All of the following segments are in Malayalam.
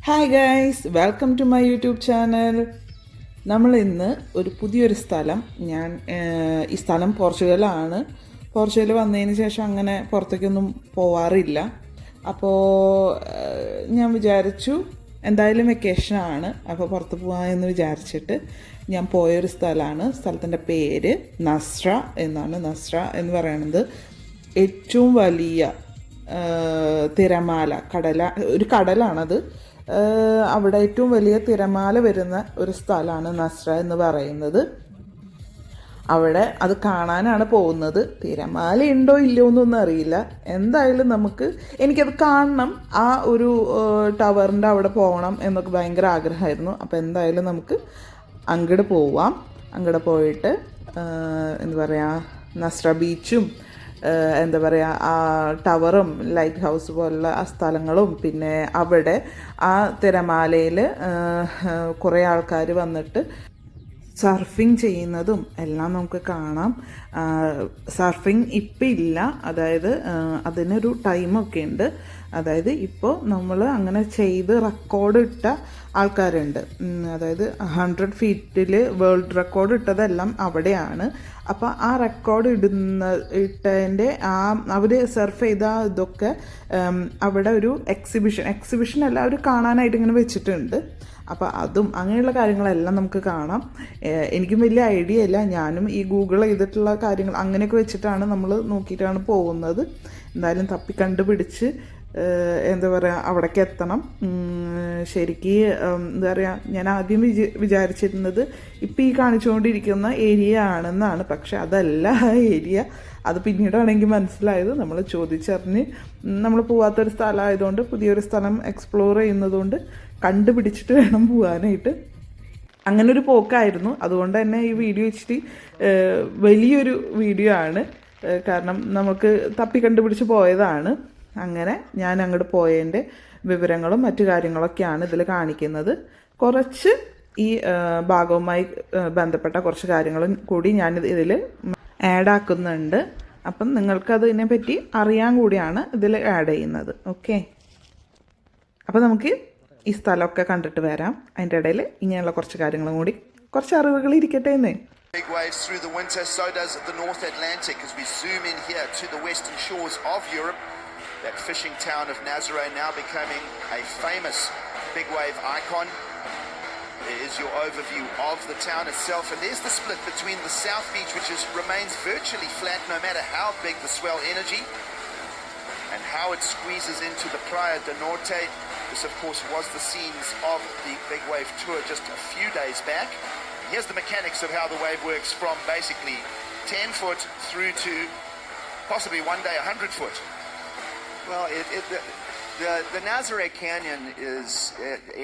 Hi guys, welcome to my YouTube channel. നമ്മൾ ഇന്ന് ഒരു പുതിയൊരു സ്ഥലം ഈ സ്ഥലം പോർച്ചുഗലാണ്. പോർച്ചുഗൽ വന്നതിന് ശേഷം അങ്ങനെ പുറത്തേക്കൊന്നും പോവാറില്ല. അപ്പോൾ ഞാൻ വിചാരിച്ചു എന്തായാലും വെക്കേഷനാണ്, അപ്പോൾ പുറത്ത് പോകാമെന്ന് വിചാരിച്ചിട്ട് ഞാൻ പോയൊരു സ്ഥലമാണ്. സ്ഥലത്തിൻ്റെ പേര് നസ്ര എന്നാണ്. നസ്ര എന്ന് പറയുന്നത് ഏറ്റവും വലിയ തിരമാല ഒരു കടലാണത്. അവിടെ ഏറ്റവും വലിയ തിരമാല വരുന്ന ഒരു സ്ഥലമാണ് നസ്ര എന്ന് പറയുന്നത്. അവിടെ അത് കാണാനാണ് പോകുന്നത്. തിരമാല ഉണ്ടോ ഇല്ലയോ എന്നൊന്നും അറിയില്ല. എന്തായാലും എനിക്കത് കാണണം. ആ ഒരു ടവറിൻ്റെ അവിടെ പോകണം എന്നൊക്കെ ഭയങ്കര ആഗ്രഹമായിരുന്നു. അപ്പോൾ എന്തായാലും നമുക്ക് അങ്ങോട്ട് പോവാം. അങ്ങോട്ട് പോയിട്ട് എന്താ പറയുക, നസ്ര ബീച്ചും എന്താ പറയുക, ആ ടവറും ലൈറ്റ് ഹൗസ് പോലുള്ള ആ സ്ഥലങ്ങളും, പിന്നെ അവിടെ ആ തിരമാലയിൽ കുറേ ആൾക്കാർ വന്നിട്ട് സർഫിങ് ചെയ്യുന്നതും എല്ലാം നമുക്ക് കാണാം. സർഫിങ് ഇപ്പം ഇല്ല, അതായത് അതിനൊരു ടൈമൊക്കെ ഉണ്ട്. അതായത് ഇപ്പോൾ നമ്മൾ അങ്ങനെ ചെയ്ത് റെക്കോർഡ് ഇട്ട ആൾക്കാരുണ്ട്. അതായത് 100 ഫീറ്റിൽ വേൾഡ് റെക്കോർഡ് ഇട്ടതെല്ലാം അവിടെയാണ്. അപ്പോൾ ആ റെക്കോർഡ് ഇട്ടതിൻ്റെ അവർ സർഫ് ചെയ്ത ഇതൊക്കെ അവിടെ ഒരു എക്സിബിഷൻ അല്ല, അവർ കാണാനായിട്ട് ഇങ്ങനെ വെച്ചിട്ടുണ്ട്. അപ്പോൾ അതും അങ്ങനെയുള്ള കാര്യങ്ങളെല്ലാം നമുക്ക് കാണാം. എനിക്കും വലിയ ഐഡിയ ഇല്ല. ഞാനും ഈ ഗൂഗിൾ ചെയ്തിട്ടുള്ള കാര്യങ്ങൾ അങ്ങനെയൊക്കെ വെച്ചിട്ടാണ് നമ്മൾ നോക്കിയിട്ടാണ് പോകുന്നത്. എന്തായാലും തപ്പി കണ്ടുപിടിച്ച് എന്താ പറയുക, അവിടേക്ക് എത്തണം. ശരിക്ക് എന്താ പറയുക, ഞാൻ ആദ്യം വിചാരിച്ചിരുന്നത് ഇപ്പം ഈ കാണിച്ചുകൊണ്ടിരിക്കുന്ന ഏരിയ ആണെന്നാണ്. പക്ഷെ അതല്ല ആ ഏരിയ. അത് പിന്നീടാണെങ്കിൽ മനസ്സിലായത്. നമ്മൾ ചോദിച്ചറിഞ്ഞ് നമ്മൾ പോവാത്തൊരു സ്ഥലമായതുകൊണ്ട്, പുതിയൊരു സ്ഥലം എക്സ്പ്ലോർ ചെയ്യുന്നതുകൊണ്ട് കണ്ടുപിടിച്ചിട്ട് വേണം പോകാനായിട്ട്. അങ്ങനൊരു പോക്കായിരുന്നു. അതുകൊണ്ട് തന്നെ ഈ വീഡിയോ ഇച്ചിരി വലിയൊരു വീഡിയോ ആണ്. കാരണം നമുക്ക് തപ്പി കണ്ടുപിടിച്ച് പോയതാണ്. അങ്ങനെ ഞാൻ അങ്ങോട്ട് പോയതിൻ്റെ വിവരങ്ങളും മറ്റു കാര്യങ്ങളൊക്കെയാണ് ഇതിൽ കാണിക്കുന്നത്. കുറച്ച് ഈ ഭാഗവുമായി ബന്ധപ്പെട്ട കുറച്ച് കാര്യങ്ങളും കൂടി ഞാൻ ഇതിൽ ആഡാക്കുന്നുണ്ട്. അപ്പം നിങ്ങൾക്കത് ഇതിനെപ്പറ്റി അറിയാൻ കൂടിയാണ് ഇതിൽ ആഡ് ചെയ്യുന്നത്. ഓക്കെ, അപ്പോൾ നമുക്ക് ഈ സ്ഥലമൊക്കെ കണ്ടിട്ട് വരാം. അതിൻ്റെ ഇടയിൽ ഇങ്ങനെയുള്ള കുറച്ച് കാര്യങ്ങളും കൂടി, കുറച്ച് അറിവുകൾ ഇരിക്കട്ടെ എന്ന്. Big waves through the winter, so does the North Atlantic as we zoom in here to the western shores of Europe. That fishing town of Nazaré now becoming a famous big wave icon. There is your overview of the town itself, and there's the split between the South Beach, which remains virtually flat no matter how big the swell energy, and how it squeezes into the Praia do Norte. This, of course, was the scenes of the big wave tour just a few days back. Here's the mechanics of how the wave works, from basically 10 foot through to possibly one day 100 foot. Well, the Nazaré Canyon is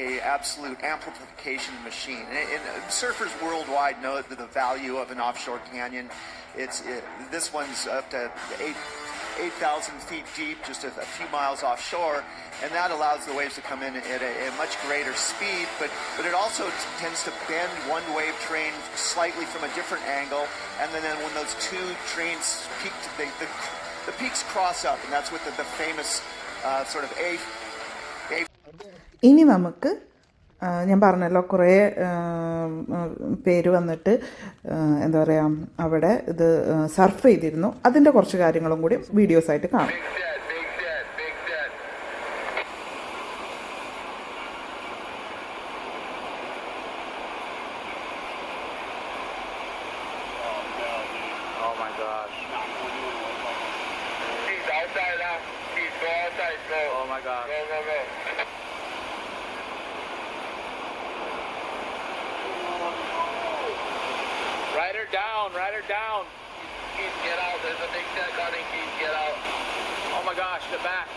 a absolute amplification machine. And surfers worldwide know the value of an offshore canyon. This one's up to 8,000 feet deep, just a few miles offshore, and that allows the waves to come in at a much greater speed, but it also tends to bend one wave train slightly from a different angle, and then when those two trains peak, the peaks cross up, and that's what the famous sort of ഇനി നമുക്ക് ഞാൻ പറഞ്ഞല്ലോ, കുറേ പേര് വന്നിട്ട് എന്താ പറയുക, അവിടെ ഇത് സർഫ് ചെയ്തിരുന്നു. അതിൻ്റെ കുറച്ച് കാര്യങ്ങളും കൂടി വീഡിയോസായിട്ട് കാണാം. Oh my God. Go. Ride her down. Keith, get out. There's a big set coming, Keith, get out. Oh my gosh, the back.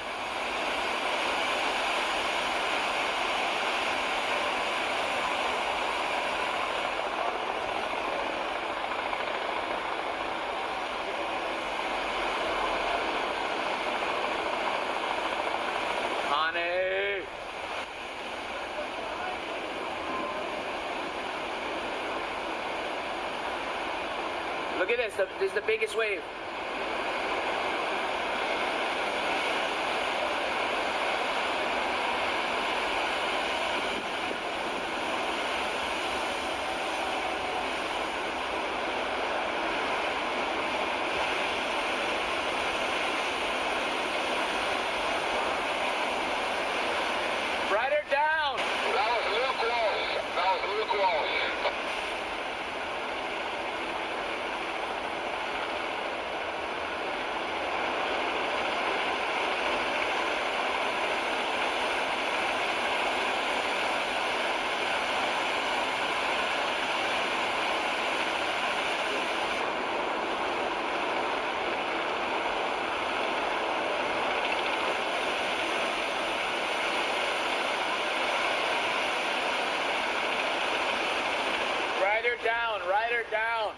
Look at this. This is the biggest wave. down.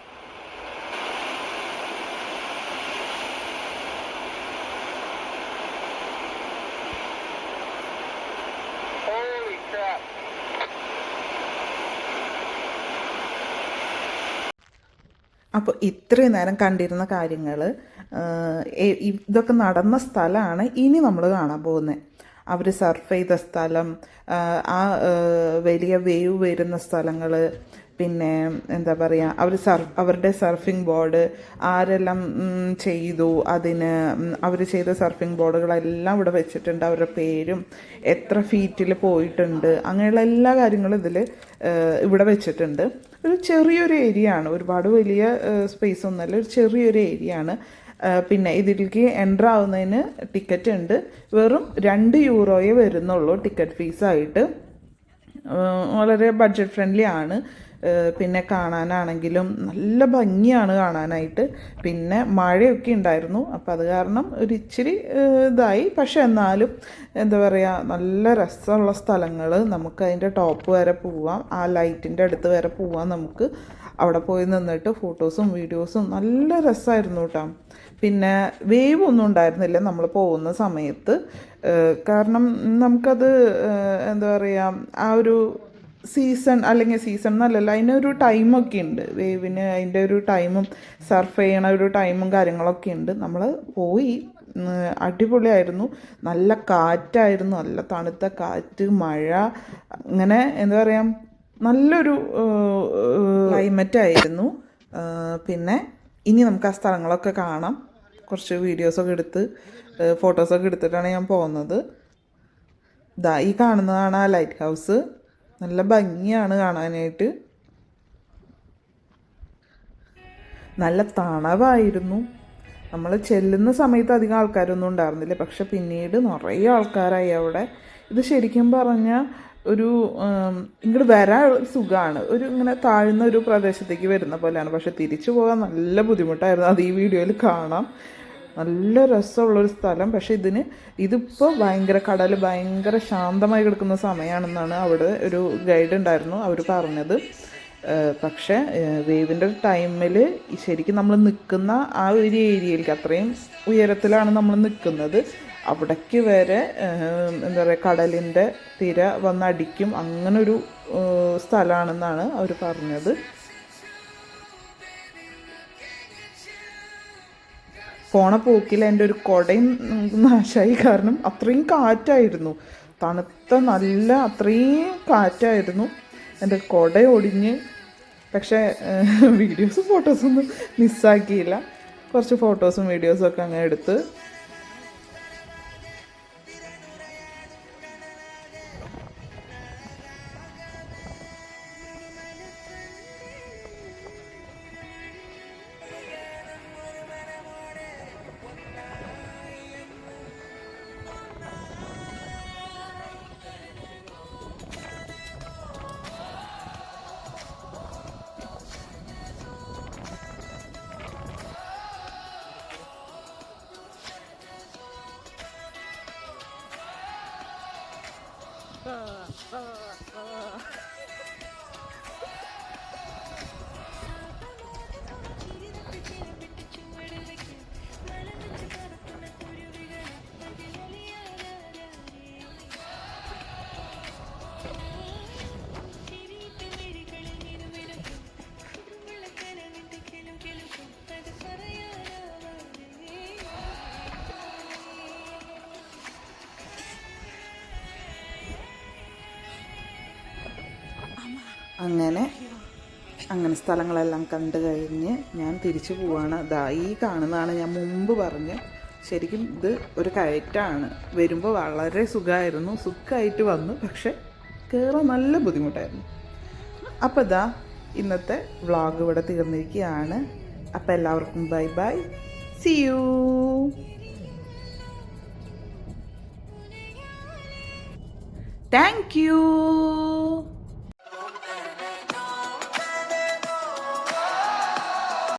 Holy crap. അപ്പോൾ ഇത്രയും നേരം കണ്ടിരുന്ന കാര്യങ്ങൾ ഇതൊക്കെ നടന്ന സ്ഥലമാണ് ഇനി നമ്മൾ കാണാൻ പോകുന്നത്. അവർ സർഫ് ചെയ്ത സ്ഥലം, ആ വലിയ വേവ് വരുന്ന സ്ഥലങ്ങൾ, പിന്നെ എന്താ പറയുക, അവരുടെ സർഫിംഗ് ബോർഡ് ആരെല്ലാം ചെയ്തു, അതിന് അവർ ചെയ്ത സർഫിംഗ് ബോർഡുകളെല്ലാം ഇവിടെ വെച്ചിട്ടുണ്ട്. അവരുടെ പേരും എത്ര ഫീറ്റിൽ പോയിട്ടുണ്ട്, അങ്ങനെയുള്ള എല്ലാ കാര്യങ്ങളും ഇതിൽ ഇവിടെ വെച്ചിട്ടുണ്ട്. ഒരു ചെറിയൊരു ഏരിയ ആണ്, ഒരുപാട് വലിയ സ്പേസ് ഒന്നുമല്ല, ഒരു ചെറിയൊരു ഏരിയ ആണ്. പിന്നെ ഇതിലേക്ക് എൻ്റർ ആവുന്നതിന് ടിക്കറ്റ് ഉണ്ട്. വെറും 2 യൂറോയെ വരുന്നുള്ളൂ ടിക്കറ്റ് ഫീസായിട്ട്. വളരെ ബഡ്ജറ്റ് ഫ്രണ്ട്ലി ആണ്. പിന്നെ കാണാനാണെങ്കിലും നല്ല ഭംഗിയാണ് കാണാനായിട്ട്. പിന്നെ മഴയൊക്കെ ഉണ്ടായിരുന്നു, അപ്പം അത് കാരണം ഒരു ഇച്ചിരി ഇതായി. പക്ഷെ എന്നാലും എന്താ പറയുക, നല്ല രസമുള്ള സ്ഥലങ്ങൾ. നമുക്ക് അതിൻ്റെ ടോപ്പ് വരെ പോവാം, ആ ലൈറ്റിൻ്റെ അടുത്ത് വരെ പോവാം. നമുക്ക് അവിടെ പോയി നിന്നിട്ട് ഫോട്ടോസും വീഡിയോസും നല്ല രസമായിരുന്നു കേട്ടോ. പിന്നെ വേവ് ഒന്നും ഉണ്ടായിരുന്നില്ല നമ്മൾ പോകുന്ന സമയത്ത്. കാരണം നമുക്കത് എന്താ പറയുക, ആ ഒരു സീസൺ അല്ലെങ്കിൽ സീസൺ എന്നല്ലല്ലോ, അതിനൊരു ടൈമൊക്കെ ഉണ്ട് വേവിന്. അതിൻ്റെ ഒരു ടൈമും സർഫ് ചെയ്യണ ഒരു ടൈമും കാര്യങ്ങളൊക്കെ ഉണ്ട്. നമ്മൾ പോയി, അടിപൊളിയായിരുന്നു. നല്ല കാറ്റായിരുന്നു, നല്ല തണുത്ത കാറ്റ്, മഴ, അങ്ങനെ എന്താ പറയുക, നല്ലൊരു ക്ലൈമറ്റ് ആയിരുന്നു. പിന്നെ ഇനി നമുക്ക് ആ സ്ഥലങ്ങളൊക്കെ കാണാം. കുറച്ച് വീഡിയോസൊക്കെ എടുത്ത് ഫോട്ടോസൊക്കെ എടുത്തിട്ടാണ് ഞാൻ പോകുന്നത്. ഈ കാണുന്നതാണ് ആ ലൈറ്റ് ഹൗസ്. നല്ല ഭംഗിയാണ് കാണാനായിട്ട്. നല്ല തണവായിരുന്നു. നമ്മൾ ചെല്ലുന്ന സമയത്ത് അധികം ആൾക്കാരൊന്നും ഉണ്ടായിരുന്നില്ല, പക്ഷെ പിന്നീട് നിറയെ ആൾക്കാരായി അവിടെ. ഇത് ശരിക്കും പറഞ്ഞാൽ ഒരു ഇങ്ങോട്ട് വരാൻ സുഖമാണ്, ഒരു ഇങ്ങനെ താഴ്ന്ന ഒരു പ്രദേശത്തേക്ക് വരുന്ന പോലെയാണ്. പക്ഷെ തിരിച്ചു പോകാൻ നല്ല ബുദ്ധിമുട്ടായിരുന്നു. അത് ഈ വീഡിയോയിൽ കാണാം. നല്ല രസമുള്ളൊരു സ്ഥലം. പക്ഷേ ഇതിപ്പോൾ കടൽ ഭയങ്കര ശാന്തമായി കിടക്കുന്ന സമയമാണെന്നാണ് അവിടെ ഒരു ഗൈഡ് ഉണ്ടായിരുന്നു അവർ പറഞ്ഞത്. പക്ഷേ വേവിൻ്റെ ടൈമിൽ ശരിക്കും നമ്മൾ നിൽക്കുന്ന ആ ഒരു ഏരിയയിലേക്ക്, അത്രയും ഉയരത്തിലാണ് നമ്മൾ നിൽക്കുന്നത്, അവിടേക്ക് വരെ എന്താ പറയുക, കടലിൻ്റെ തിര വന്നടിക്കും. അങ്ങനൊരു സ്ഥലമാണെന്നാണ് അവർ പറഞ്ഞത്. പോണ പോക്കിൽ എൻ്റെ ഒരു കുടയും നാശമായി. കാരണം അത്രയും കാറ്റായിരുന്നു, തണുത്ത നല്ല അത്രയും കാറ്റായിരുന്നു. എൻ്റെ കുട ഒടിഞ്ഞ്. പക്ഷേ വീഡിയോസും ഫോട്ടോസൊന്നും മിസ്സാക്കിയില്ല. കുറച്ച് ഫോട്ടോസും വീഡിയോസും ഒക്കെ അങ്ങനെ എടുത്ത്. അങ്ങനെ സ്ഥലങ്ങളെല്ലാം കണ്ടു കഴിഞ്ഞ് ഞാൻ തിരിച്ചു പോവാണ്. ഈ കാണുന്നതാണ് ഞാൻ മുമ്പ് പറഞ്ഞ, ശരിക്കും ഇത് ഒരു കയറ്റാണ്. വരുമ്പോൾ വളരെ സുഖമായിട്ട് വന്നു, പക്ഷെ കയറാൻ നല്ല ബുദ്ധിമുട്ടായിരുന്നു. അപ്പോൾ ഇന്നത്തെ വ്ളോഗ് ഇവിടെ തീർന്നിരിക്കുകയാണ്. അപ്പോൾ എല്ലാവർക്കും bye bye, see you. Thank U.